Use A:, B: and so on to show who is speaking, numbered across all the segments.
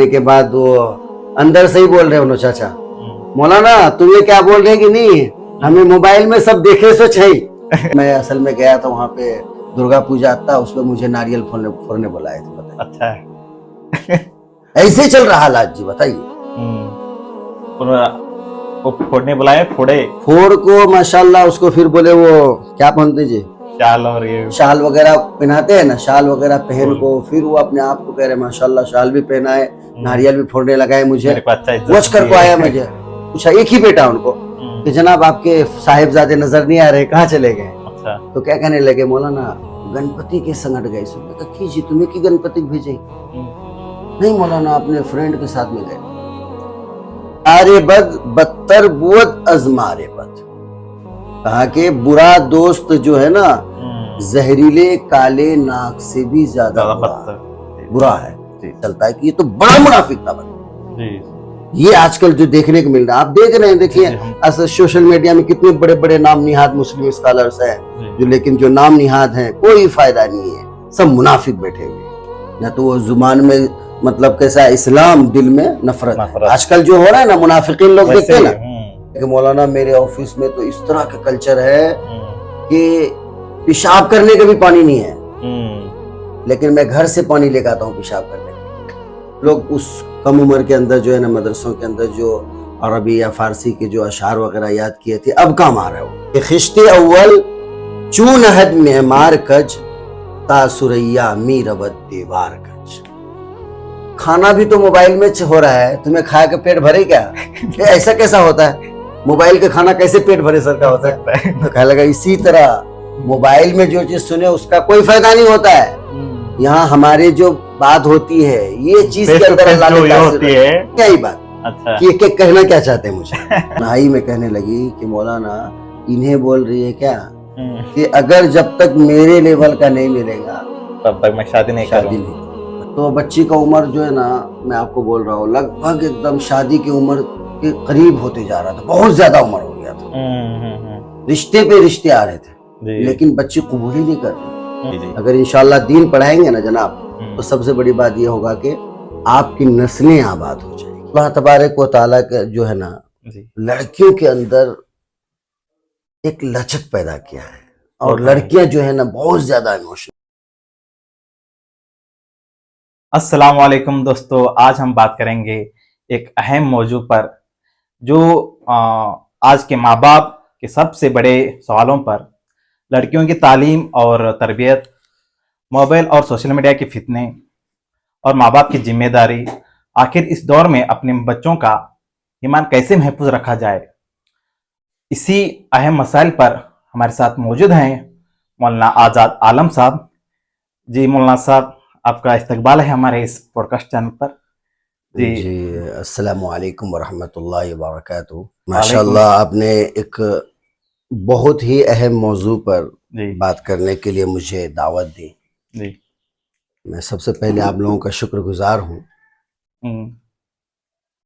A: کے بعد وہ اندر سے ہی بول رہے انہوں چاچا مولانا تمہیں کیا بول رہے کہ نہیں ہمیں موبائل میں سب دیکھے سو چھئی میں اصل میں گیا تھا وہاں پہ درگا پوجا تھا اس میں مجھے ناریل پھوڑنے بلائے تھے
B: اچھا
A: ایسے چل رہا حالات جی بتائیے
B: وہ پھوڑنے بلائے
A: پھوڑ کو ماشاءاللہ اس کو پھر بولے وہ کیا پہنتے جی
B: شال اور یہ
A: شال وغیرہ پہناتے ہیں نا شال وغیرہ پہن کو پھر وہ اپنے آپ کو کہہ رہے ماشاءاللہ شال بھی پہنا ہے ناریل بھی پھوڑنے لگائے مجھے وچ کر کو آیا مجھے پوچھا ایک ہی بیٹا ان کو کہ جناب آپ کے صاحبزادے نظر نہیں آ رہے کہاں چلے گئے تو کیا کہنے لگے مولانا گنپتی کے سنگٹ گئے سن کہا کی جی تمہیں کی گنپتی بھیجیں نہیں مولانا اپنے فرینڈ کے ساتھ میں گئے آرے بد بدتر بود از مارے بد کہا کہ برا دوست جو ہے نا زہریلے کالے ناک سے بھی زیادہ برا ہے چلتا ہے کہ یہ تو بڑا منافق تھا یہ آج کل جو دیکھنے کو مل رہا ہے آپ دیکھ رہے ہیں دیکھیے سوشل میڈیا میں کتنے بڑے بڑے نام نہاد مسلم اسکالرز ہیں جو لیکن جو نام نہاد ہیں کوئی فائدہ نہیں ہے سب منافق بیٹھے ہوئے نہ تو وہ زبان میں مطلب کیسا اسلام دل میں نفرت آج کل جو ہو رہا ہے نا منافقین لوگ دیکھتے ہیں نا کہ مولانا میرے آفس میں تو اس طرح کا کلچر ہے کہ پیشاب کرنے کا بھی پانی نہیں ہے لیکن میں گھر سے پانی لے کے آتا ہوں پیشاب کرنے کا لوگ اس کم عمر کے اندر جو ہے نا مدرسوں کے اندر جو عربی یا فارسی کے جو اشعار وغیرہ یاد کیے تھے اب کام آ رہا ہے کہ خشت اول چون حد معمار کج تا سریا می رود دیوار کج کھانا بھی تو موبائل میں ہو رہا ہے تمہیں کھا کے پیٹ بھرے کیا ایسا کیسا ہوتا ہے موبائل کا کھانا کیسے پیٹ بھرے سر کا ہوتا ہے تو کہنے لگا اسی طرح موبائل میں جو چیز سنے اس کا کوئی فائدہ نہیں ہوتا ہے یہاں ہمارے جو بات ہوتی ہے یہ چیز کے اندر اللہ نے ہوتی ہے کیا ہی بات یہ کہنا کیا چاہتے ہیں مجھے بھائی میں کہنے لگی کہ مولانا انہیں بول رہی ہے کیا کہ اگر جب تک میرے لیول کا نہیں ملے گا
B: تب تک میں شادی نہیں کروں
A: تو بچی کا عمر جو ہے نا میں آپ کو بول رہا ہوں لگ بھگ ایک دم شادی کی عمر کے قریب ہوتے جا رہا تھا بہت زیادہ عمر ہو گیا تھا رشتے پہ رشتے آ رہے تھے لیکن بچی قبول ہی نہیں کر رہی اگر انشاءاللہ دین پڑھائیں گے نا جناب تو سب سے بڑی بات یہ ہوگا کہ آپ کی نسلیں آباد ہو جائیں گی اللہ تبارک و تعالیٰ کا جو ہے نا لڑکیوں کے اندر ایک لچک پیدا کیا ہے اور لڑکیاں جو ہے نا بہت زیادہ ایموشنل
B: السلام علیکم دوستو آج ہم بات کریں گے ایک اہم موضوع پر جو آج کے ماں باپ کے سب سے بڑے سوالوں پر لڑکیوں کی تعلیم اور تربیت موبائل اور سوشل میڈیا کے فتنے اور ماں باپ کی ذمہ داری آخر اس دور میں اپنے بچوں کا ایمان کیسے محفوظ رکھا جائے اسی اہم مسائل پر ہمارے ساتھ موجود ہیں مولانا آزاد عالم صاحب جی مولانا صاحب آپ کا استقبال ہے ہمارے اس پوڈ کاسٹ چینل پر
A: جی السلام علیکم ورحمۃ اللہ وبرکاتہ ماشاءاللہ آپ نے ایک بہت ہی اہم موضوع پر بات کرنے کے لیے مجھے دعوت دی میں سب سے پہلے آپ لوگوں کا شکر گزار ہوں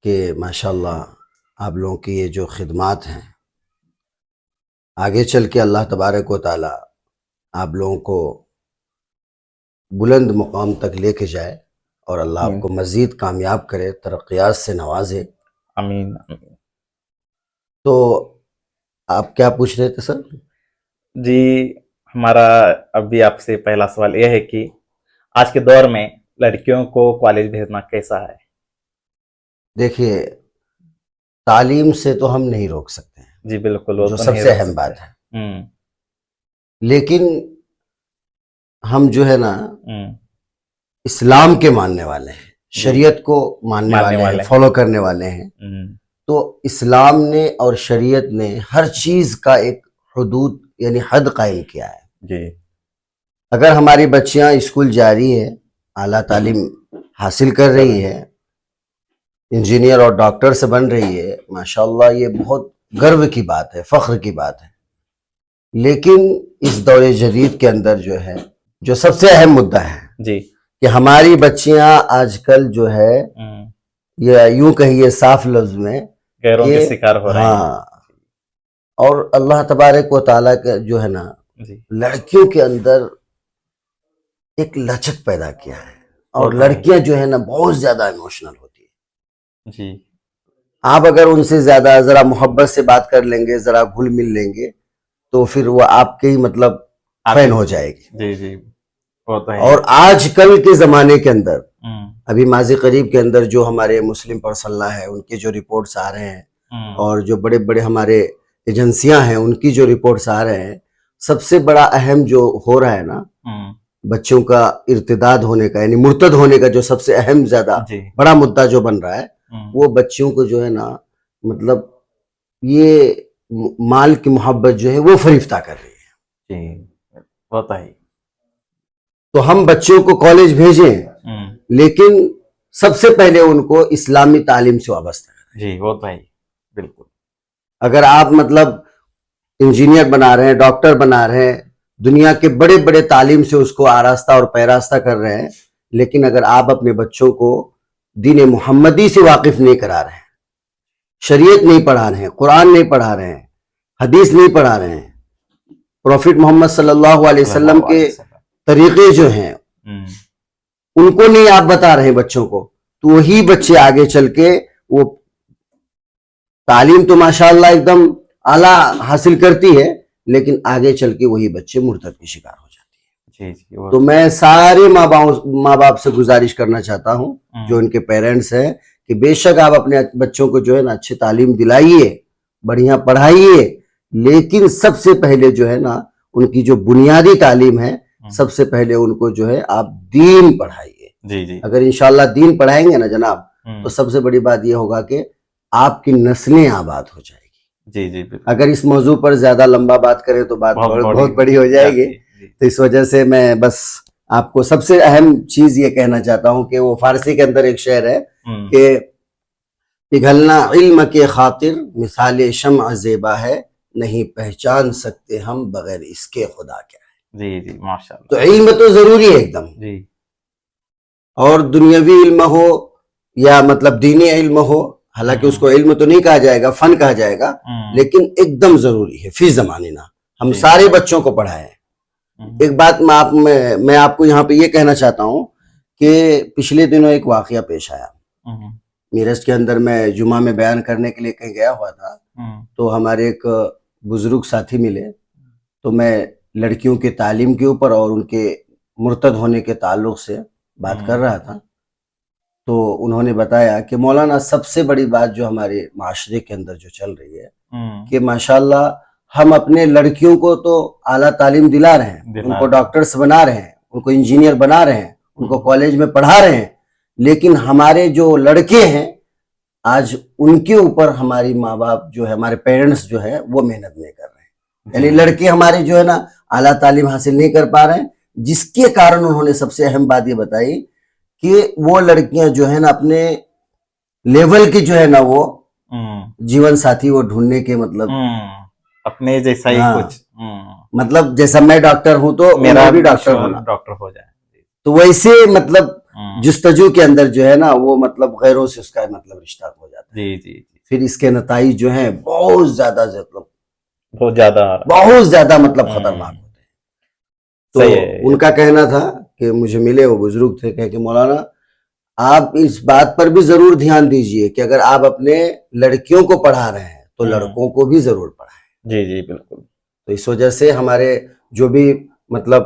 A: کہ ماشاءاللہ آپ لوگوں کی یہ جو خدمات ہیں آگے چل کے اللہ تبارک و تعالی آپ لوگوں کو بلند مقام تک لے کے جائے اور اللہ آپ کو مزید کامیاب کرے ترقیات سے نوازے
B: آمین
A: تو آپ کیا پوچھ رہے تھے سر
B: جی ہمارا ابھی آپ سے پہلا سوال یہ ہے کہ آج کے دور میں لڑکیوں کو کالج بھیجنا کیسا ہے
A: دیکھیے تعلیم سے تو ہم نہیں روک سکتے ہیں
B: جی بالکل
A: جو سب سے اہم بات ہے لیکن ہم جو ہے نا اسلام کے ماننے والے ہیں شریعت کو ماننے والے ہیں فالو کرنے والے ہیں تو اسلام نے اور شریعت نے ہر چیز کا ایک حدود یعنی حد قائم کیا ہے
B: جی
A: اگر ہماری بچیاں اسکول جا رہی ہے اعلیٰ تعلیم حاصل کر رہی ہے انجینئر اور ڈاکٹر سے بن رہی ہے ماشاءاللہ یہ بہت گرو کی بات ہے فخر کی بات ہے لیکن اس دور جدید کے اندر جو ہے جو سب سے اہم مدعا ہے
B: جی
A: کہ ہماری بچیاں آج کل جو ہے یا یوں کہیے صاف لفظ میں
B: غیروں کے شکار ہو رہے ہیں
A: اور اللہ تبارک و تعالیٰ کا جو ہے نا لڑکیوں کے اندر ایک لچک پیدا کیا ہے اور لڑکیاں جو ہے نا بہت زیادہ ایموشنل ہوتی ہیں
B: جی
A: آپ اگر ان سے زیادہ ذرا محبت سے بات کر لیں گے ذرا گھل مل لیں گے تو پھر وہ آپ کے ہی مطلب فین ہو جائے گی
B: جی جی وہ تو ہے
A: اور آج کل کے زمانے کے اندر ابھی ماضی قریب کے اندر جو ہمارے مسلم پرسنل ہے ان کے جو رپورٹس آ رہے ہیں اور جو بڑے بڑے ہمارے ایجنسیاں ہیں ان کی جو رپورٹس آ رہے ہیں سب سے بڑا اہم جو ہو رہا ہے نا بچوں کا ارتداد ہونے کا یعنی مرتد ہونے کا جو سب سے اہم زیادہ بڑا مدعا جو بن رہا ہے وہ بچوں کو جو ہے نا مطلب یہ مال کی محبت جو ہے وہ فریفتہ کر رہی ہے
B: جی وہ تو ہے
A: تو ہم بچوں کو کالج بھیجیں لیکن سب سے پہلے ان کو اسلامی تعلیم سے وابستہ کریں
B: جی وہ تو ہے بالکل
A: اگر آپ مطلب انجینئر بنا رہے ہیں ڈاکٹر بنا رہے ہیں دنیا کے بڑے بڑے تعلیم سے اس کو آراستہ اور پیراستہ کر رہے ہیں لیکن اگر آپ اپنے بچوں کو دین محمدی سے واقف نہیں کرا رہے ہیں شریعت نہیں پڑھا رہے ہیں قرآن نہیں پڑھا رہے ہیں حدیث نہیں پڑھا رہے ہیں پروفٹ محمد صلی اللہ علیہ وسلم کے طریقے جو ہیں ان کو نہیں آپ بتا رہے ہیں بچوں کو تو وہی بچے آگے چل کے وہ تعلیم تو ماشاءاللہ ایک دم اعلیٰ حاصل کرتی ہے لیکن آگے چل کے وہی بچے مرتد کی شکار ہو جاتی ہے تو میں سارے ماں باپ سے گزارش کرنا چاہتا ہوں جو ان کے پیرنٹس ہیں کہ بے شک آپ اپنے بچوں کو جو ہے نا اچھی تعلیم دلائیے بڑھیا پڑھائیے لیکن سب سے پہلے جو ہے نا ان کی جو بنیادی تعلیم ہے سب سے پہلے ان کو جو ہے آپ دین پڑھائیے
B: جی جی
A: اگر انشاءاللہ دین پڑھائیں گے نا جناب تو سب سے بڑی بات یہ ہوگا کہ آپ کی نسلیں آباد ہو جائے گی
B: جی جی
A: اگر اس موضوع پر زیادہ لمبا بات کریں تو بات بہت بڑی ہو جائے گی تو اس وجہ سے میں بس آپ کو سب سے اہم چیز یہ کہنا چاہتا ہوں کہ وہ فارسی کے اندر ایک شعر ہے کہ پگھلنا علم کے خاطر مثال شمع زیبا ہے نہیں پہچان سکتے ہم بغیر اس کے خدا کیا ہے
B: جی جی ماشاءاللہ
A: تو علم تو ضروری ہے ایک دم
B: جی
A: اور دنیاوی علم ہو یا مطلب دینی علم ہو حالانکہ اس کو علم تو نہیں کہا جائے گا فن کہا جائے گا لیکن ایک دم ضروری ہے فی زمانہ ہم سارے بچوں کو پڑھائیں ایک بات میں آپ کو یہاں پہ یہ کہنا چاہتا ہوں کہ پچھلے دنوں ایک واقعہ پیش آیا میرٹھ کے اندر میں جمعہ میں بیان کرنے کے لیے کہیں گیا ہوا تھا تو ہمارے ایک بزرگ ساتھی ملے تو میں لڑکیوں کے تعلیم کے اوپر اور ان کے مرتد ہونے کے تعلق سے بات کر رہا تھا تو انہوں نے بتایا کہ مولانا سب سے بڑی بات جو ہمارے معاشرے کے اندر جو چل رہی ہے کہ ماشاءاللہ ہم اپنے لڑکیوں کو تو اعلیٰ تعلیم دلا رہے ہیں ان کو ڈاکٹرز بنا رہے ہیں ان کو انجینئر بنا رہے ہیں ان کو کالج میں پڑھا رہے ہیں لیکن ہمارے جو لڑکے ہیں آج ان کے اوپر ہماری ماں باپ جو ہے ہمارے پیرنٹس جو ہے وہ محنت نہیں کر رہے ہیں یعنی لڑکے ہمارے جو ہے نا اعلیٰ تعلیم حاصل نہیں کر پا رہے ہیں جس کے کارن انہوں نے سب سے اہم بات یہ بتائی کہ وہ لڑکیاں جو ہے نا اپنے لیول کی جو ہے نا وہ جیون ساتھی وہ ڈھونڈنے کے مطلب
B: اپنے جیسا ہی کچھ
A: مطلب جیسا میں ڈاکٹر ہوں تو میرا بھی ڈاکٹر
B: ہو جائے
A: تو ویسے مطلب جستجو کے اندر جو ہے نا وہ مطلب غیروں سے اس کا مطلب رشتہ ہو جاتا ہے
B: جی جی
A: پھر اس کے نتائج جو ہیں بہت زیادہ مطلب خطرناک ہوتے ہیں تو ان کا کہنا تھا کہ مجھے ملے وہ بزرگ تھے کہ مولانا آپ اس بات پر بھی ضرور دھیان دیجئے کہ اگر آپ اپنے لڑکیوں کو پڑھا رہے ہیں تو لڑکوں کو بھی ضرور پڑھائیں
B: جی جی بالکل
A: تو اس وجہ سے ہمارے جو بھی مطلب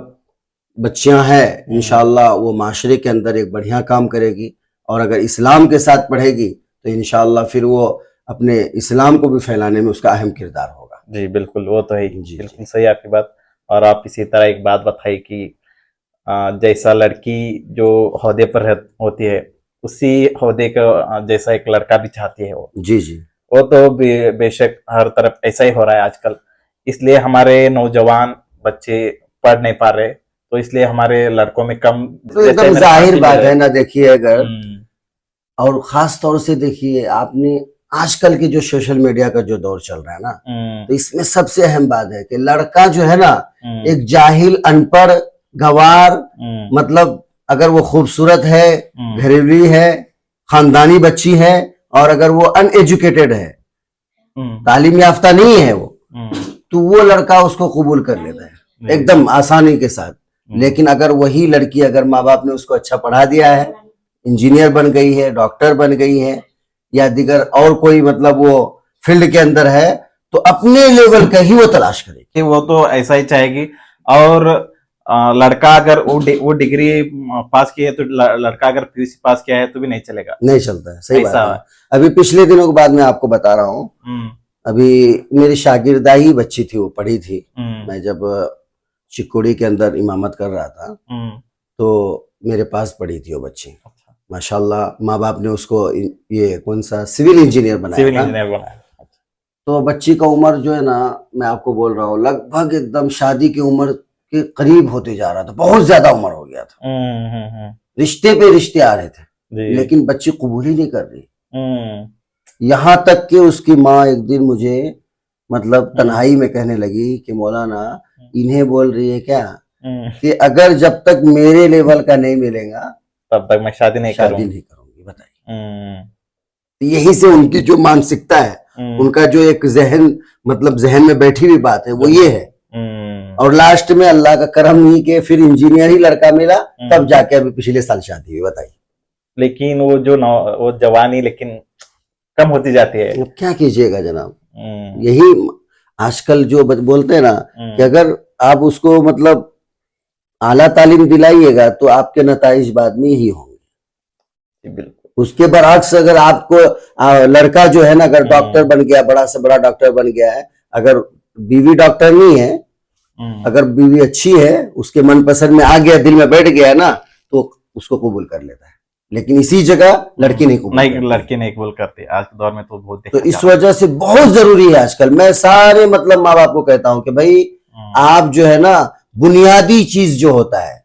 A: بچیاں ہیں انشاءاللہ وہ معاشرے کے اندر ایک بڑھیا کام کرے گی اور اگر اسلام کے ساتھ پڑھے گی تو انشاءاللہ پھر وہ اپنے اسلام کو بھی پھیلانے میں اس کا اہم کردار ہوگا
B: جی بالکل وہ تو ہے بالکل صحیح آپ کی بات اور آپ اسی طرح ایک بات بتائی کہ جیسا لڑکی جو عہدے پر ہوتی ہے اسی عہدے کا جیسا ایک لڑکا بھی چاہتی ہے وہ
A: جی جی
B: وہ تو بے شک ہر طرف ایسا ہی ہو رہا ہے آج کل اس لیے ہمارے نوجوان بچے پڑھ نہیں پا رہے تو اس لیے ہمارے لڑکوں میں کم
A: ایک دم ظاہر بات ہے نا دیکھیے اگر اور خاص طور سے دیکھیے آپ نے آج کل کے جو سوشل میڈیا کا جو دور چل رہا ہے نا تو اس میں سب سے اہم بات ہے کہ لڑکا جو ہے نا ایک جاہل ان پڑھ گوار مطلب اگر وہ خوبصورت ہے گھریلوی ہے خاندانی بچی ہے اور اگر وہ ان ایجوکیٹڈ ہے تعلیم یافتہ نہیں ہے وہ تو وہ لڑکا اس کو قبول کر لیتا ہے ایک دم آسانی کے ساتھ لیکن اگر وہی لڑکی اگر ماں باپ نے اس کو اچھا پڑھا دیا ہے, انجینئر بن گئی ہے, ڈاکٹر بن گئی ہے, یا دیگر اور کوئی مطلب وہ فیلڈ کے اندر ہے, تو اپنے لیول کا ہی وہ تلاش کرے گی.
B: کہ وہ تو ایسا ہی چاہے گی. اور لڑکا اگر وہ ڈگری پاس کی ہے تو لڑکا اگر پی یو سی پاس کیا ہے تو بھی نہیں چلے گا,
A: نہیں چلتا ہے. صحیح بات
B: ایسا
A: ہے. ابھی پچھلے دنوں کے بعد میں آپ کو بتا رہا ہوں, ابھی میری شاگردہ ہی بچی تھی, وہ پڑھی تھی. میں جب چکوڑی کے اندر امامت کر رہا تھا تو میرے پاس پڑھی تھی وہ بچی. ماشاءاللہ ماں باپ نے اس کو یہ کون سا سول انجینئر بنایا تھا. تو بچی کا عمر جو ہے نا, میں آپ کو بول رہا ہوں لگ بھگ ایک دم شادی کی عمر کے قریب ہوتے جا رہا تھا. بہت زیادہ عمر ہو گیا تھا, رشتے پہ رشتے آ رہے تھے, لیکن بچی قبول ہی نہیں کر رہی. یہاں تک کہ اس کی ماں ایک دن مجھے مطلب تنہائی میں کہنے لگی کہ مولانا انہیں بول رہی ہے کیا کہ اگر جب تک میرے لیول کا نہیں ملے گا
B: تب تک میں شادی نہیں کروں
A: گی. بتائیے, یہی سے ان کی جو مانسکتا ہے, ان کا جو ایک ذہن مطلب ذہن میں بیٹھی ہوئی بات ہے وہ یہ ہے. اور لاسٹ میں اللہ کا کرم نہیں کہ پھر انجینئر ہی لڑکا ملا, تب جا کے ابھی پچھلے سال شادی ہوئی. بتائیے.
B: لیکن وہ جو وہ جوانی لیکن کم ہوتی جاتی ہے.
A: کیا کیجئے گا جناب, یہی آج کل جو بولتے ہیں نا کہ اگر آپ اس کو مطلب اعلیٰ تعلیم دلائیے گا تو آپ کے نتائج بعد میں ہی ہوں گے.
B: بالکل.
A: اس کے برعکس اگر آپ کو لڑکا جو ہے نا اگر ڈاکٹر بن گیا, بڑا سے بڑا ڈاکٹر بن گیا ہے, اگر بیوی ڈاکٹر نہیں ہے, اگر بیوی اچھی ہے, اس کے من پسند میں آ گیا, دل میں بیٹھ گیا نا, تو اس کو قبول کر لیتا ہے. لیکن اسی جگہ لڑکی نہیں
B: قبول کرتی آج کے دور میں. تو بہت
A: تو اس وجہ سے بہت ضروری ہے آج کل. میں سارے مطلب ماں باپ کو کہتا ہوں کہ بھائی آپ جو ہے نا بنیادی چیز جو ہوتا ہے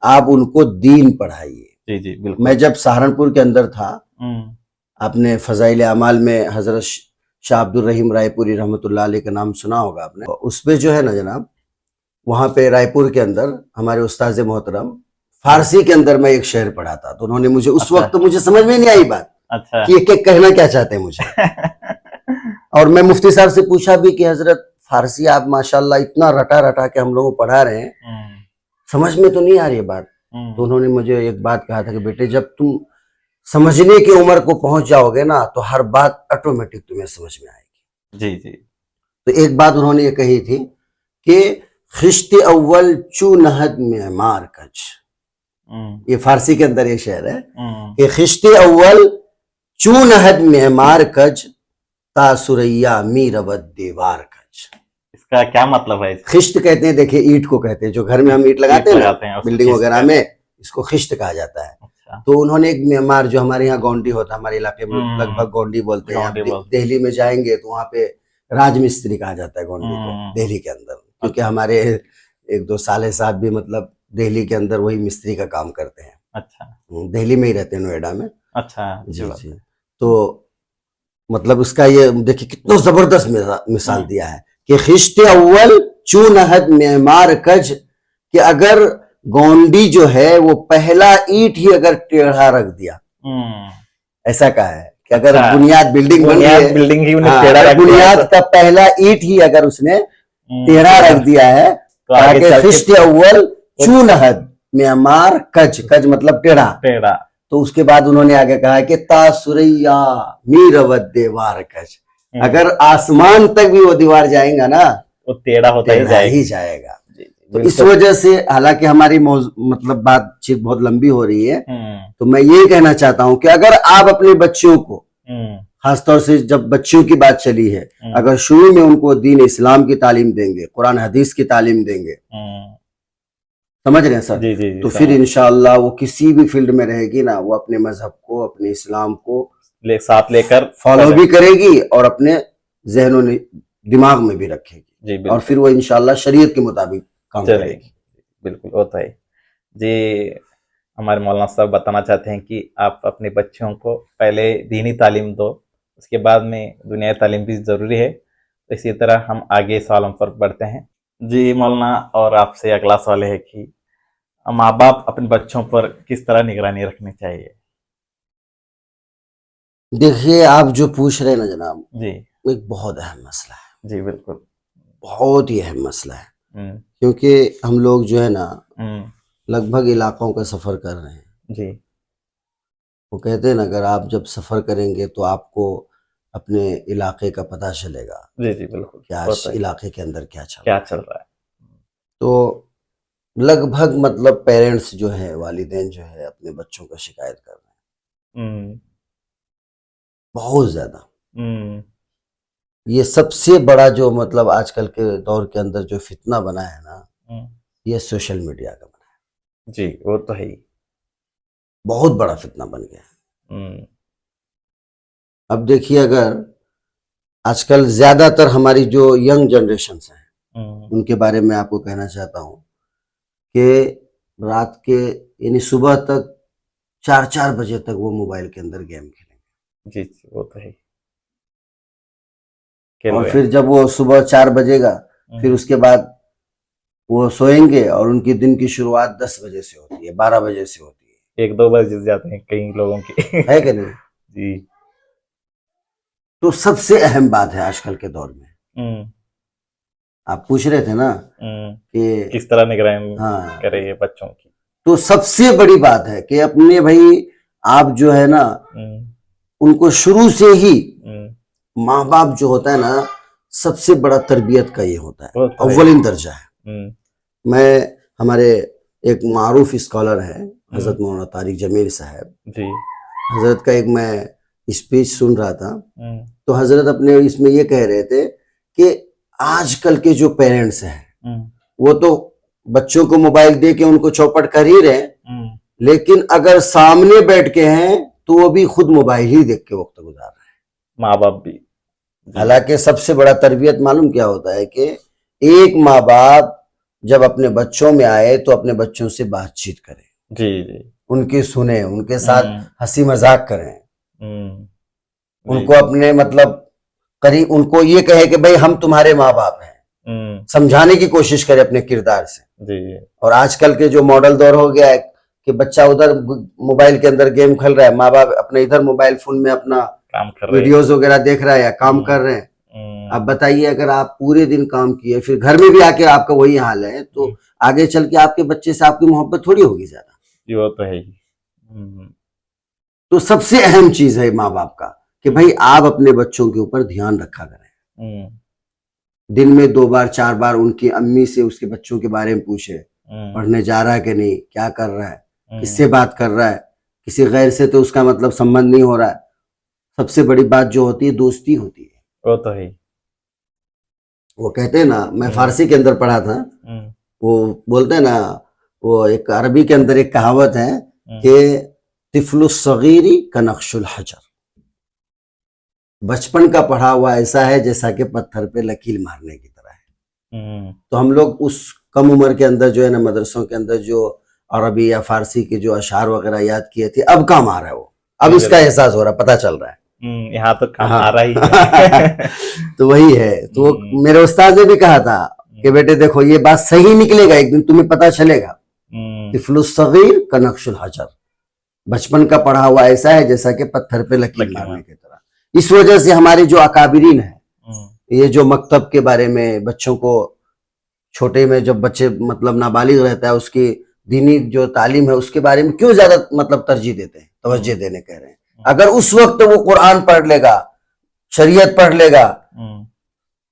A: آپ ان کو دین پڑھائیے.
B: جی جی بالکل.
A: میں جب سہارنپور کے اندر تھا, اپنے فضائل اعمال میں حضرت شاہ عبد الرحیم رائے پوری رحمۃ اللہ علیہ کا نام سنا ہوگا آپ نے. اس پہ جو ہے نا جناب, وہاں پہ رائے پور کے اندر ہمارے استاذ محترم فارسی کے اندر میں ایک شعر پڑھا تھا, تو انہوں نے مجھے اس وقت مجھے سمجھ میں نہیں آئی بات کہ یہ کہنا کیا چاہتے ہیں مجھے. اور میں مفتی صاحب سے پوچھا بھی کہ حضرت فارسی آپ ماشاءاللہ اتنا رٹا رٹا کے ہم لوگوں کو پڑھا رہے ہیں, سمجھ میں تو نہیں آ رہی ہے بات. تو انہوں نے مجھے ایک بات کہا تھا کہ بیٹے جب تم سمجھنے کی عمر کو پہنچ جاؤ گے نا تو ہر بات آٹومیٹک تمہیں سمجھ میں آئے گی.
B: جی جی.
A: تو ایک بات انہوں نے یہ کہی تھی کہ خشت اول چو نہد معمار کج, یہ فارسی کے اندر یہ شعر ہے کہ خشت اول چو نہد معمار کج تا سریا می رود دیوار کج.
B: اس کا کیا مطلب ہے؟
A: خشت کہتے ہیں, دیکھیں اینٹ کو کہتے ہیں, جو گھر میں ہم اینٹ لگاتے ہیں بلڈنگ وغیرہ میں, اس کو خشت کہا جاتا ہے. تو انہوں نے ایک معمار, جو ہمارے یہاں گونڈی ہوتا ہے, ہمارے علاقے میں لگ بھگ گونڈی بولتے ہیں, دہلی میں جائیں گے تو وہاں پہ راج مستری کہا جاتا ہے گونڈی کو دہلی کے اندر, کیونکہ ہمارے ایک دو سالے صاحب بھی مطلب دہلی کے اندر وہی مستری کا کام کرتے ہیں.
B: اچھا.
A: دہلی میں ہی رہتے ہیں, نوئیڈا میں.
B: اچھا.
A: جی جی. تو مطلب اس کا یہ دیکھیں کتنا زبردست مثال دیا ہے کہ خشت اول چو نہد معمار کج, کہ اگر گونڈی جو ہے وہ پہلا اینٹ ہی اگر ٹیڑھا رکھ دیا, ایسا کہا ہے کہ اگر بنیاد بلڈنگ بن گئی ہے, بنیاد کا پہلا اینٹ ہی اگر اس نے ٹیڑھا رکھ دیا ہے, خشت اول چو نہد معمار کج, کج مطلب ٹیڑھا. تو اس کے بعد انہوں نے آگے کہا کہ تا سریا می رود دیوار کج, اگر آسمان تک بھی وہ دیوار جائیں گا نا
B: وہ ٹیڑھا ہوتا
A: ہی جائے گا. تو اس وجہ سے حالانکہ ہماری مطلب بات چیت بہت لمبی ہو رہی ہے, تو میں یہ کہنا چاہتا ہوں کہ اگر آپ اپنے بچوں کو, خاص طور سے جب بچوں کی بات چلی ہے, اگر شروع میں ان کو دین اسلام کی تعلیم دیں گے, قرآن حدیث کی تعلیم دیں گے, سمجھ رہے ہیں سر, تو پھر انشاءاللہ وہ کسی بھی فیلڈ میں رہے گی نا, وہ اپنے مذہب کو, اپنے اسلام کو
B: ساتھ لے کر
A: فالو بھی کرے گی اور اپنے ذہن و دماغ میں بھی رکھے گی, اور پھر وہ انشاءاللہ شریعت کے مطابق کام کرے گی.
B: بالکل ہوتا ہے جی. ہمارے مولانا صاحب بتانا چاہتے ہیں کہ آپ اپنے بچوں کو پہلے دینی تعلیم دو, اس کے بعد میں دنیائی تعلیم بھی ضروری ہے. اسی طرح ہم آگے سوالوں پر بڑھتے ہیں. جی مولانا, اور آپ سے اگلا سوال ہے کہ ماں باپ اپنے بچوں پر کس طرح نگرانی رکھنی چاہیے؟
A: دیکھیے آپ جو پوچھ رہے ہیں نا جناب,
B: جی
A: ایک بہت اہم مسئلہ ہے.
B: جی بالکل,
A: بہت ہی اہم مسئلہ ہے, کیونکہ ہم لوگ جو ہے نا لگ بھگ علاقوں کا سفر کر رہے ہیں.
B: جی
A: وہ کہتے ہیں نا اگر آپ جب سفر کریں گے تو آپ کو اپنے علاقے کا پتہ چلے گا
B: جی جی بالکل
A: کہ آج علاقے کے اندر کیا چل
B: رہا ہے.
A: تو لگ بھگ مطلب پیرنٹس جو ہے، والدین جو ہے، اپنے بچوں کا شکایت کر رہے ہیں بہت زیادہ. یہ سب سے بڑا جو مطلب آج کل کے دور کے اندر جو فتنہ بنا ہے نا، یہ سوشل میڈیا کا بنا ہے.
B: جی وہ تو ہے ہی،
A: بہت بڑا فتنہ بن گیا. اب دیکھیے اگر آج کل زیادہ تر ہماری جو ینگ جنریشنز ہیں ان کے بارے میں آپ کو کہنا چاہتا ہوں کہ رات کے یعنی صبح تک 4 بجے تک وہ موبائل کے اندر گیم کھیلیں گے.
B: جی وہ تو ہے.
A: اور پھر جب وہ صبح 4 بجے گا پھر اس کے بعد وہ سوئیں گے اور ان کی دن کی شروعات 10 بجے سے ہوتی ہے، 12 بجے سے ہوتی ہے.
B: 1-2 بجے جاتے ہیں کئی لوگوں کے،
A: ہے کہ نہیں؟
B: جی.
A: تو سب سے اہم بات ہے آج کل کے دور میں، آپ پوچھ رہے تھے نا کہ
B: کس طرح نگرانی کرے یہ بچوں کی.
A: تو سب سے بڑی بات ہے کہ اپنے بھائی آپ جو ہے نا ان کو شروع سے ہی، ماں باپ جو ہوتا ہے نا سب سے بڑا تربیت کا یہ ہوتا ہے، اولین درجہ ہے. میں ہمارے ایک معروف اسکالر ہیں حضرت مولانا طارق جمیل صاحب،
B: جی
A: حضرت کا ایک میں اسپیچ سن رہا تھا تو حضرت اپنے اس میں یہ کہہ رہے تھے کہ آج کل کے جو پیرنٹس ہیں وہ تو بچوں کو موبائل دے کے ان کو چوپٹ کر ہی رہے ہیں، لیکن اگر سامنے بیٹھ کے ہیں تو وہ بھی خود موبائل ہی دیکھ کے وقت گزار رہے ہیں،
B: ماں باپ بھی.
A: حالانکہ سب سے بڑا تربیت معلوم کیا ہوتا ہے کہ ایک ماں باپ جب اپنے بچوں میں آئے تو اپنے بچوں سے بات چیت کرے،
B: جی جی
A: ان کی سنیں، ان کے ساتھ ہنسی مذاق کریں، ان کو اپنے مطلب قریب، ان کو یہ کہے کہ بھئی ہم تمہارے ماں باپ ہیں، سمجھانے کی کوشش کرے اپنے کردار سے. اور آج کل کے جو ماڈل دور ہو گیا ہے کہ بچہ ادھر موبائل کے اندر گیم کھیل رہا ہے، ماں باپ اپنے ادھر موبائل فون میں اپنا ویڈیوز وغیرہ دیکھ رہا ہے یا کام کر رہے ہیں. اب بتائیے اگر آپ پورے دن کام کیے پھر گھر میں بھی آ کے آپ کا وہی حال ہے تو آگے چل کے آپ کے بچے سے آپ کی محبت تھوڑی ہوگی زیادہ.
B: جی وہ تو ہے ہی.
A: تو سب سے اہم چیز ہے ماں باپ کا کہ بھائی آپ اپنے بچوں کے اوپر دھیان رکھا کریں، دن میں 2 بار 4 بار ان کی امی سے اس کے بچوں کے بارے میں پوچھے، پڑھنے جا رہا ہے کہ نہیں، کیا کر رہا ہے، کس سے بات کر رہا ہے، کسی غیر سے تو اس کا مطلب سمبند نہیں ہو رہا ہے. سب سے بڑی بات جو ہوتی ہے دوستی ہوتی ہے.
B: وہ تو ہے.
A: وہ کہتے ہیں نا، میں فارسی کے اندر پڑھا تھا، وہ بولتے ہیں نا، وہ ایک عربی کے اندر ایک کہاوت ہے کہ طفل الصغیر کنقش الحجر، بچپن کا پڑھا ہوا ایسا ہے جیسا کہ پتھر پہ لکیر مارنے کی طرح ہے. تو ہم لوگ اس کم عمر کے اندر جو ہے نا مدرسوں کے اندر جو عربی یا فارسی کے جو اشعار وغیرہ یاد کیے تھے اب کام آ رہا ہے، وہ اب اس کا احساس ہو رہا ہے، پتہ چل رہا ہے
B: یہاں تو کام آ رہا ہی ہے.
A: تو وہی ہے. تو میرے استاد نے بھی کہا تھا کہ بیٹے دیکھو یہ بات صحیح نکلے گا، ایک دن تمہیں پتہ چلے گا. طفل الصغیر کنقش الحجر، بچپن کا پڑھا ہوا ایسا ہے جیسا کہ پتھر پہ لکیر مارنے کی طرح. اس وجہ سے ہمارے جو اکابرین ہیں، یہ جو مکتب کے بارے میں بچوں کو چھوٹے میں جب بچے مطلب نابالغ رہتا ہے اس کی دینی جو تعلیم ہے اس کے بارے میں کیوں زیادہ مطلب ترجیح دیتے ہیں، توجہ دینے کہہ رہے ہیں. اگر اس وقت وہ قرآن پڑھ لے گا، شریعت پڑھ لے گا،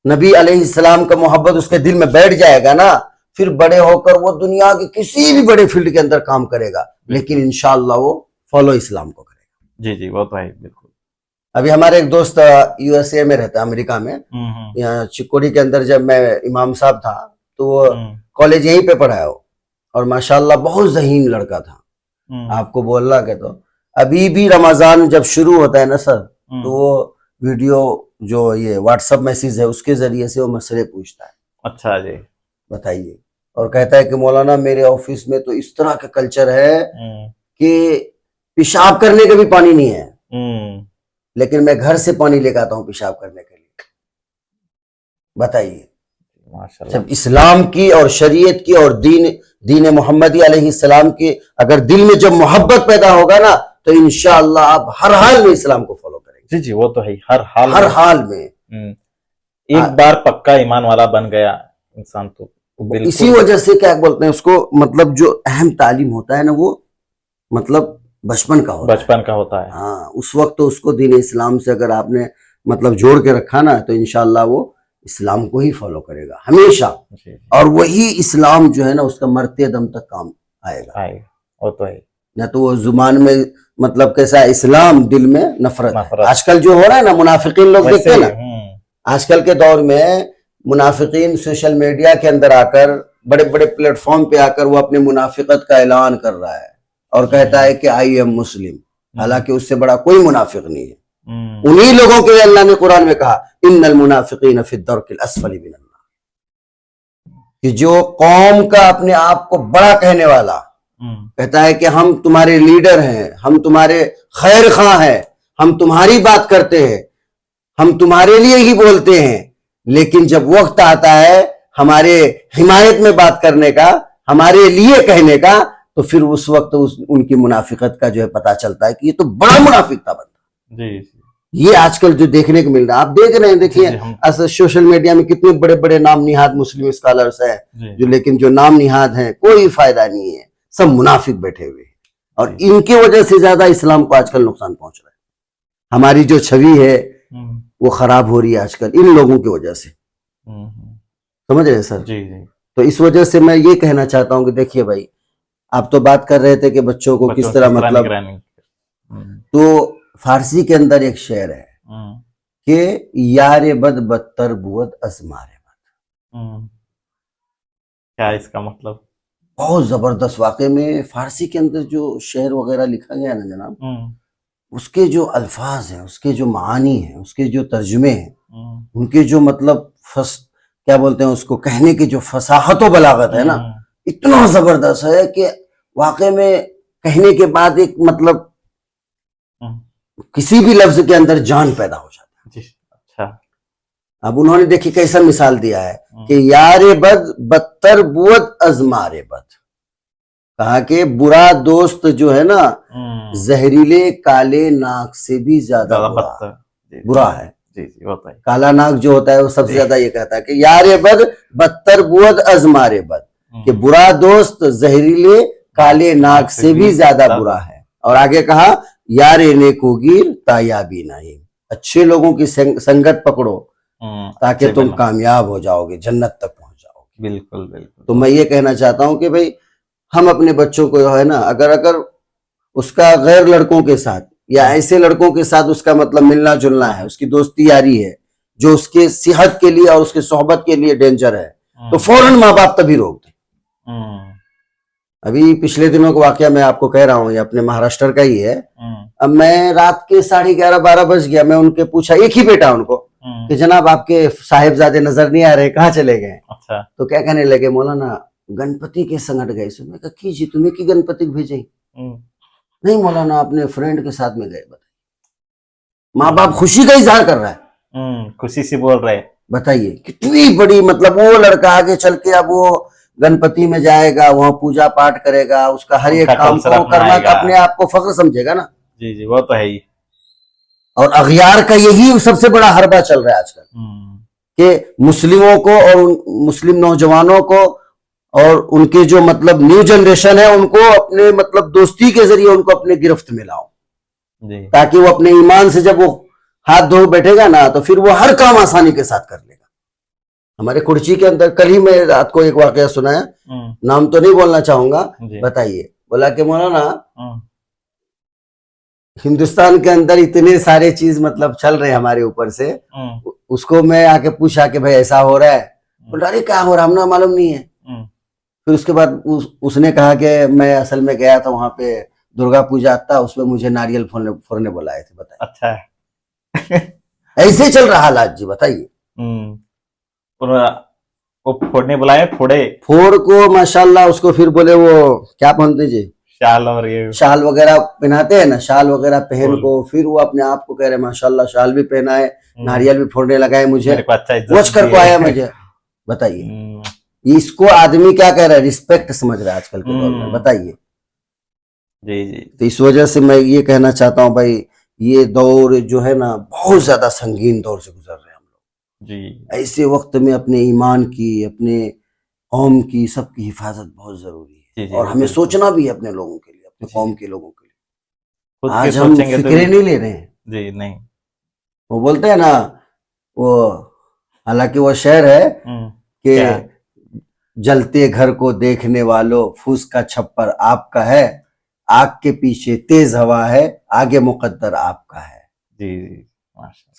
A: نبی علیہ السلام کا محبت اس کے دل میں بیٹھ جائے گا نا، پھر بڑے ہو کر وہ دنیا کے کسی بھی بڑے فیلڈ کے اندر کام کرے گا، لیکن انشاءاللہ وہ فالو اسلام کو کرے گا.
B: جی جی وہ تو ہے بالکل.
A: ابھی ہمارے ایک دوست یو ایس اے میں رہتا ہے، امریکہ میں، یہاں چکوڑی کے اندر جب میں امام صاحب تھا تو وہ کالج یہیں پہ پڑھا ہے، اور ماشاءاللہ بہت ذہین لڑکا تھا. آپ کو بول رہا کہ تو ابھی بھی رمضان جب شروع ہوتا ہے نا سر تو وہ ویڈیو جو یہ واٹس اپ میسیج ہے اس کے ذریعے سے وہ مسئلے پوچھتا ہے.
B: اچھا جی
A: بتائیے. اور کہتا ہے کہ مولانا میرے آفس میں تو اس طرح کا کلچر ہے کہ پیشاب کرنے کا بھی پانی نہیں ہے، لیکن میں گھر سے پانی لے کے آتا ہوں پیشاب کرنے کے لیے. بتائیے. جب اسلام کی اور شریعت کی اور دین محمدی علیہ السلام کی اگر دل میں جب محبت پیدا ہوگا نا تو انشاءاللہ آپ ہر حال میں اسلام کو فالو کریں گے.
B: جی جی وہ تو ہے، ہر
A: حال میں.
B: ایک بار پکا ایمان والا بن گیا انسان تو
A: اسی وجہ سے کیا بولتے ہیں اس کو, مطلب جو اہم تعلیم ہوتا ہے نا وہ مطلب بچپن کا
B: ہوتا ہے.
A: ہاں, اس وقت تو اس کو دین اسلام سے اگر آپ نے مطلب جوڑ کے رکھا نا تو انشاءاللہ وہ اسلام کو ہی فالو کرے گا ہمیشہ, اور وہی اسلام جو ہے نا اس کا مرتے دم تک کام آئے گا.
B: وہ تو ہے.
A: نہ تو وہ زبان میں مطلب کیسا اسلام, دل میں نفرت. آج کل جو ہو رہا ہے نا منافقین لوگ دیکھتے ہیں نا, آج کل کے دور میں منافقین سوشل میڈیا کے اندر آ کر, بڑے بڑے پلیٹ فارم پہ آ کر وہ اپنے منافقت کا اعلان کر رہا ہے اور کہتا ہے کہ آئی ایم مسلم, حالانکہ اس سے بڑا کوئی منافق نہیں ہے. انہی لوگوں کے لیے اللہ نے قرآن میں کہا ان المنافقین فی الدرک الاسفل من النار, کہ جو قوم کا اپنے آپ کو بڑا کہنے والا کہتا ہے کہ ہم تمہارے لیڈر ہیں, ہم تمہارے خیر خواہ ہیں, ہم تمہاری بات کرتے ہیں, ہم تمہارے لیے ہی بولتے ہیں, لیکن جب وقت آتا ہے ہمارے حمایت میں بات کرنے کا, ہمارے لیے کہنے کا, تو پھر اس وقت ان کی منافقت کا جو ہے پتا چلتا ہے کہ یہ تو بڑا منافق تھا بندہ. یہ آج کل جو دیکھنے کو مل رہا ہے, آپ دیکھ رہے ہیں, دیکھیے سوشل میڈیا میں کتنے بڑے بڑے نام نہاد مسلم اسکالرس ہیں جو, لیکن جو نام نہاد ہیں کوئی فائدہ نہیں ہے, سب منافق بیٹھے ہوئے ہیں, اور ان کی وجہ سے زیادہ اسلام کو آج کل نقصان پہنچ رہا ہے. ہماری جو چھوی ہے وہ خراب ہو رہی ہے آج کل ان لوگوں کی وجہ سے, سمجھ رہے ہیں سر؟ تو اس وجہ سے میں یہ کہنا چاہتا ہوں کہ دیکھیے بھائی, آپ تو بات کر رہے تھے کہ بچوں کو کس طرح مطلب, تو فارسی کے اندر ایک شعر ہے کہ یار بد بدتر بود از مار بد.
B: کیا اس کا مطلب؟
A: بہت زبردست. واقع میں فارسی کے اندر جو شعر وغیرہ لکھا گیا نا جناب, اس کے جو الفاظ ہیں, اس کے جو معانی ہیں, اس کے جو ترجمے ہیں, ان کے جو مطلب کیا بولتے ہیں اس کو کہنے کی جو فصاحت و بلاغت ہے نا, اتنا زبردست ہے کہ واقع میں کہنے کے بعد ایک مطلب کسی بھی لفظ کے اندر جان پیدا ہو جاتا ہے.
B: اچھا,
A: اب انہوں نے دیکھی کیسا مثال دیا ہے کہ یار بد بدتر بود از مار بد, کہا کہ برا دوست جو ہے نا زہریلے کالے ناک سے بھی زیادہ برا ہے. کالا ناک جو ہوتا ہے وہ سب سے زیادہ یہ کہتا ہے کہ یار بد بدتر بود از مار بد, کہ برا دوست زہریلے کالے ناک سے بھی زیادہ برا ہے. اور آگے کہا یار نیکوگیر تایابی نہیں, اچھے لوگوں کی سنگت پکڑو تاکہ تم کامیاب ہو جاؤ گے, جنت تک پہنچ جاؤ گے.
B: بالکل بالکل.
A: تو میں یہ کہنا چاہتا ہوں کہ بھئی ہم اپنے بچوں کو جو ہے نا, اگر اس کا غیر لڑکوں کے ساتھ یا ایسے لڑکوں کے ساتھ اس کا مطلب ملنا جلنا ہے, اس کی دوستی یاری ہے جو اس کے صحت کے لیے اور اس کے صحبت کے لیے ڈینجر ہے, تو فوراً ماں باپ تبھی روک دیں. ابھی پچھلے دنوں کا واقعہ میں آپ کو کہہ رہا ہوں, یہ اپنے مہاراشٹر کا ہی ہے. اب میں رات کے 11:30-12 بج گیا, میں ان کے پوچھا, ایک ہی بیٹا ان کو, کہ جناب آپ کے صاحبزادے نظر نہیں آ رہے, کہاں چلے گئے؟ تو کیا کہنے لگے, مولانا گنپتی کے سنگٹ گئے. میں کہا کی جی تمہیں کی گنپتی بھیجیں؟ نہیں مولانا اپنے فرینڈ کے ساتھ میں گئے. بتائیے, ماں باپ خوشی کا اظہار کر رہا ہے,
B: خوشی سے بول رہے.
A: بتائیے کتنی بڑی مطلب, وہ لڑکا آگے چل کے اب وہ گنپتی میں جائے گا, وہاں پوجا پاٹ کرے گا, اس کا ہر ایک کام کو کرنا اپنے آپ کو فخر سمجھے گا نا.
B: جی وہ تو ہے ہی. اور
A: اغیار کا یہی سب سے بڑا حربہ چل رہا ہے آج کل, کہ مسلموں کو اور مسلم نوجوانوں کو اور ان کے جو مطلب نیو جنریشن ہے ان کو اپنے مطلب دوستی کے ذریعے ان کو اپنے گرفت میں لاؤ, تاکہ وہ اپنے ایمان سے جب وہ ہاتھ دھو بیٹھے گا نا تو پھر وہ ہر کام آسانی کے ساتھ کر لے گا. ہمارے کڑچی کے اندر کل ہی میں رات کو ایک واقعہ سنا ہے, نام تو نہیں بولنا چاہوں گا. بتائیے, بولا کہ مولانا ہندوستان کے اندر اتنے سارے چیز مطلب چل رہے ہیں ہمارے اوپر سے, اس کو میں آ کے پوچھا کہ بھائی ایسا ہو رہا ہے, بولا ارے کیا ہو رہا ہم نے معلوم نہیں ہے. پھر اس کے بعد اس نے کہا کہ میں اصل میں گیا تھا وہاں پہ درگا پوجا تھا, اس میں مجھے ناریل پھوڑنے بلائے تھے. بتائیے,
B: اچھا
A: ایسے چل رہا حالات جی. بتائیے,
B: وہ پھوڑنے بلائے,
A: پھوڑ کو ماشاءاللہ اس کو پھر بولے وہ کیا پہنتے جی,
B: شال اور یہ
A: شال وغیرہ پہناتے ہیں نا, شال وغیرہ پہن کو پھر وہ اپنے آپ کو کہہ رہے ماشاءاللہ شال بھی پہنا ہے, ناریل بھی پھوڑنے لگا ہے, مجھے وچ کر کو آیا مجھے. بتائیے, اس کو آدمی کیا کہہ رہا ہے, رسپیکٹ سمجھ رہا ہے آج کل کے دور میں. بتائیے.
B: جی
A: تو اس وجہ سے میں یہ کہنا چاہتا ہوں بھائی, یہ دور جو ہے نا بہت زیادہ سنگین دور سے گزر رہے ہیں ہم لوگ. ایسے وقت میں اپنے ایمان کی, اپنے قوم کی سب کی حفاظت بہت ضروری ہے، اور ہمیں سوچنا بھی ہے اپنے لوگوں کے لیے، اپنے قوم کے لوگوں کے لیے. آج ہم فکریں نہیں لے رہے ہیں.
B: جی نہیں،
A: وہ بولتے ہیں نا، وہ حالانکہ وہ شعر ہے کہ جلتے گھر کو دیکھنے والوں پھوس کا چھپر آپ کا ہے، آگ کے پیچھے تیز ہوا ہے، آگے مقدر آپ کا ہے.
B: جی جی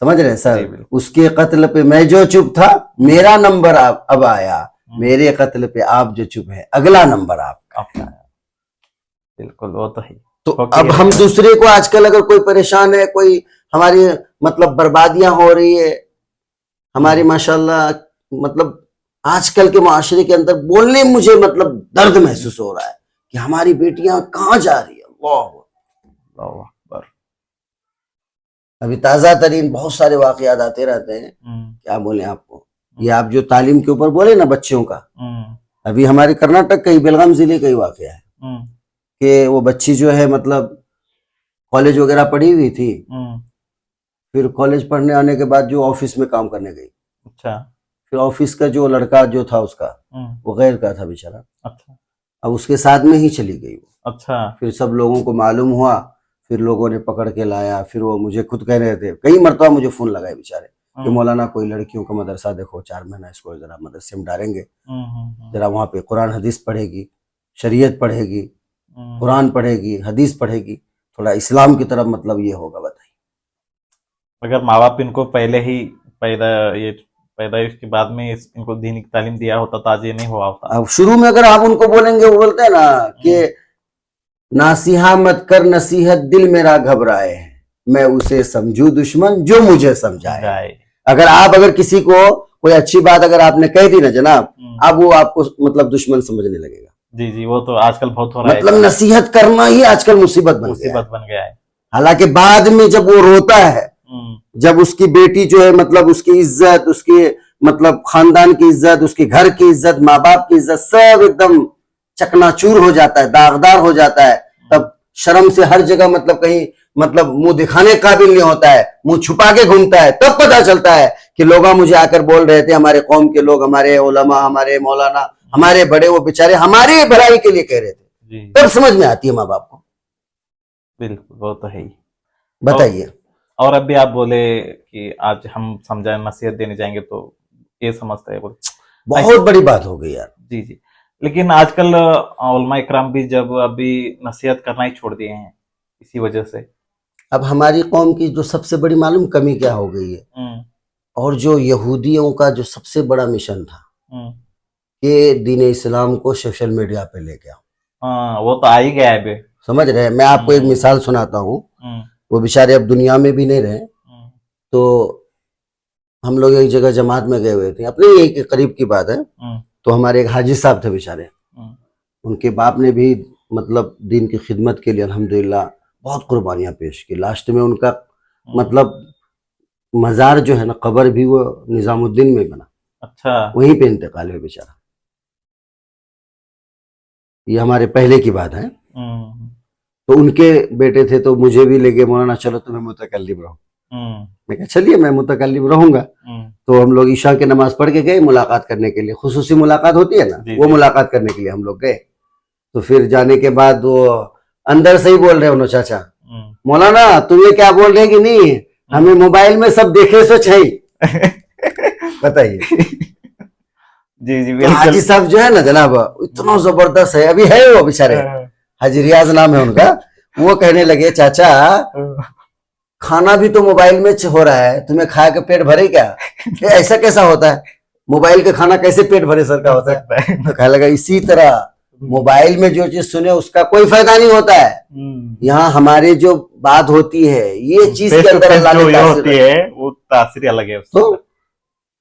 A: سمجھ رہے سر؟ اس کے قتل پہ میں جو چپ تھا میرا نمبر اب آیا، میرے قتل پہ آپ جو چپ ہے اگلا نمبر آپ کا ہے.
B: بالکل وہ تو ہے.
A: تو اب ہم دوسرے کو آج کل اگر کوئی پریشان ہے، کوئی ہماری مطلب بربادیاں ہو رہی ہے ہماری، ماشاءاللہ مطلب آج کل کے معاشرے کے اندر بولنے مجھے مطلب درد محسوس ہو رہا ہے کہ ہماری بیٹیاں کہاں جا رہی ہیں. اللہ اکبر. ابھی تازہ ترین بہت سارے واقعات آتے رہتے ہیں، کیا بولیں آپ کو. یہ آپ جو تعلیم کے اوپر بولے نا بچوں کا، ابھی ہمارے کرناٹک کا ہی بیلگام ضلع کا ہی واقعہ ہے کہ وہ بچی جو ہے مطلب کالج وغیرہ پڑھی ہوئی تھی، پھر کالج پڑھنے آنے کے بعد جو آفس میں کام کرنے گئی.
B: اچھا.
A: پھر آفس کا جو لڑکا جو تھا اس کا، وہ غیر کا تھا بیچارہ.
B: اچھا.
A: اب اس کے ساتھ میں ہی چلی گئی وہ.
B: اچھا. پھر
A: سب لوگوں کو معلوم ہوا، پھر لوگوں نے پکڑ کے لایا. پھر وہ مجھے خود کہہ رہے تھے، کئی مرتبہ مجھے فون لگائے بیچارے کہ مولانا کوئی لڑکیوں کا مدرسہ دیکھو، 4 مہینہ اس کو ذرا مدرسے میں ڈالیں گے، ذرا وہاں پہ قرآن حدیث پڑھے گی، شریعت پڑھے گی، قرآن پڑھے گی، حدیث پڑھے گی، تھوڑا اسلام کی طرف مطلب یہ ہوگا. بتائیے
B: اگر ماں باپ ان کو پہلے ہی پیدائش کے بعد میں ان کو دینی تعلیم دیا ہوتا تو آج یہ نہیں ہوا ہوتا.
A: اب شروع میں اگر آپ ان کو بولیں گے، وہ بولتے ہیں نا کہ ناصیحہ مت کر نصیحت دل میرا گھبرائے، میں اسے سمجھوں دشمن جو مجھے سمجھائے. اگر کسی کو کوئی اچھی بات اگر آپ نے کہہ دی نا جناب، اب وہ آپ کو مطلب دشمن سمجھنے لگے گا.
B: جی جی، وہ تو آج کل بہت ہو رہا ہے.
A: مطلب نصیحت کرنا ہی آج کل مصیبت بن
B: گیا ہے.
A: حالانکہ بعد میں جب وہ روتا ہے، جب اس کی بیٹی جو ہے مطلب اس کی عزت، اس کی مطلب خاندان کی عزت، اس کے گھر کی عزت، ماں باپ کی عزت، سب ایک دم چکنا چور ہو جاتا ہے، داغدار ہو جاتا ہے، تب شرم سے ہر جگہ مطلب کہیں مطلب منہ دکھانے قابل نہیں ہوتا ہے، منہ چھپا کے گھومتا ہے. تب پتہ چلتا ہے کہ لوگ مجھے آ کر بول رہے تھے، ہمارے قوم کے لوگ، ہمارے علماء، ہمارے مولانا، ہمارے بڑے، وہ بیچارے ہمارے بھلائی کے لیے کہہ رہے تھے. تب سمجھ میں آتی ہے ماں باپ کو.
B: بالکل وہ تو ہے ہی.
A: بتائیے.
B: اور اب بھی آپ بولے کہ آج ہم سمجھائیں، نصیحت دینے جائیں گے تو یہ سمجھتا ہے
A: بہت بڑی بات ہو گئی یار.
B: جی جی. لیکن آج کل علماء اکرام بھی جب ابھی نصیحت کرنا ہی چھوڑ دیے ہیں اسی وجہ سے.
A: اب ہماری قوم کی جو سب سے بڑی معلوم کمی کیا ہو گئی ہے، اور جو یہودیوں کا جو سب سے بڑا مشن تھا کہ دین اسلام کو سوشل میڈیا پہ لے کے آؤ،
B: وہ تو آ ہی گیا ہے.
A: سمجھ رہے ہیں؟ میں آپ کو ایک مثال سناتا ہوں. وہ بیچارے اب دنیا میں بھی نہیں رہے. تو ہم لوگ ایک جگہ جماعت میں گئے ہوئے تھے، اپنے ایک قریب کی بات ہے. تو ہمارے ایک حاجی صاحب تھے بیچارے، ان کے باپ نے بھی مطلب دین کی خدمت کے لیے الحمدللہ بہت قربانیاں پیش کی. لاسٹ میں ان کا مطلب مزار جو ہے نا، قبر بھی وہ نظام الدین میں بنا. اچھا. وہیں پہ انتقال ہوئے بیچارہ. یہ ہمارے پہلے کی بات ہے. تو ان کے بیٹے تھے، تو مجھے بھی لے گئے، مولانا چلو تمہیں متکلم رہو. میں کہا چلیے میں متکلم رہوں گا. تو ہم لوگ عشاء کی نماز پڑھ کے گئے ملاقات کرنے کے لیے، خصوصی ملاقات ہوتی ہے نا، وہ ملاقات کرنے کے لیے ہم لوگ گئے. تو پھر جانے کے بعد وہ اندر سے ہی بول رہے انہوں، چاچا مولانا تمہیں کیا بول رہے کہ نہیں، ہمیں موبائل میں سب دیکھے سو چھئی. بتائیے.
B: جی جی.
A: حاجی صاحب جو ہے نا جناب، اتنا زبردست ہے، ابھی ہے وہ بیچارے، حاجی ریاض نام ہے ان کا. وہ کہنے لگے چاچا کھانا بھی تو موبائل میں ہو رہا ہے، تمہیں کھا کے پیٹ بھرے کیا؟ ایسا کیسا ہوتا ہے؟ موبائل کا کھانا کیسے پیٹ بھرے سر کا ہوتا ہے؟ تو کہنے لگا اسی طرح موبائل میں جو چیز سنے اس کا کوئی فائدہ نہیں ہوتا ہے. یہاں ہمارے جو بات ہوتی ہے یہ چیز کے اندر اللہ نے
B: تاثیر الگ ہے.
A: تو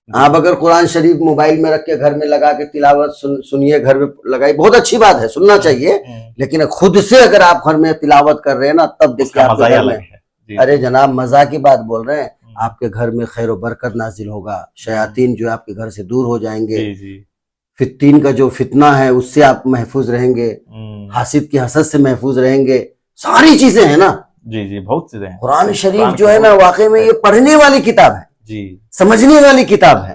A: آپ اگر قرآن شریف موبائل میں رکھ کے گھر میں لگا کے تلاوت سنیے، گھر میں لگائی، بہت اچھی بات ہے، سننا چاہیے. لیکن خود سے اگر آپ گھر میں تلاوت کر رہے ہیں نا، تب دیکھیں آپ کے گھر میں، ارے جناب مزہ کی بات بول رہے ہیں، آپ کے گھر میں خیر و برکت نازل ہوگا، شیاطین جو آپ کے گھر سے دور ہو جائیں گے، فتین کا جو فتنہ ہے اس سے آپ محفوظ رہیں گے، حاسد کی حسد سے محفوظ رہیں گے. ساری چیزیں ہیں نا.
B: جی جی بہت چیزیں ہیں.
A: قرآن شریف جو ہے نا، واقعی میں یہ پڑھنے والی کتاب ہے، سمجھنے والی کتاب ہے.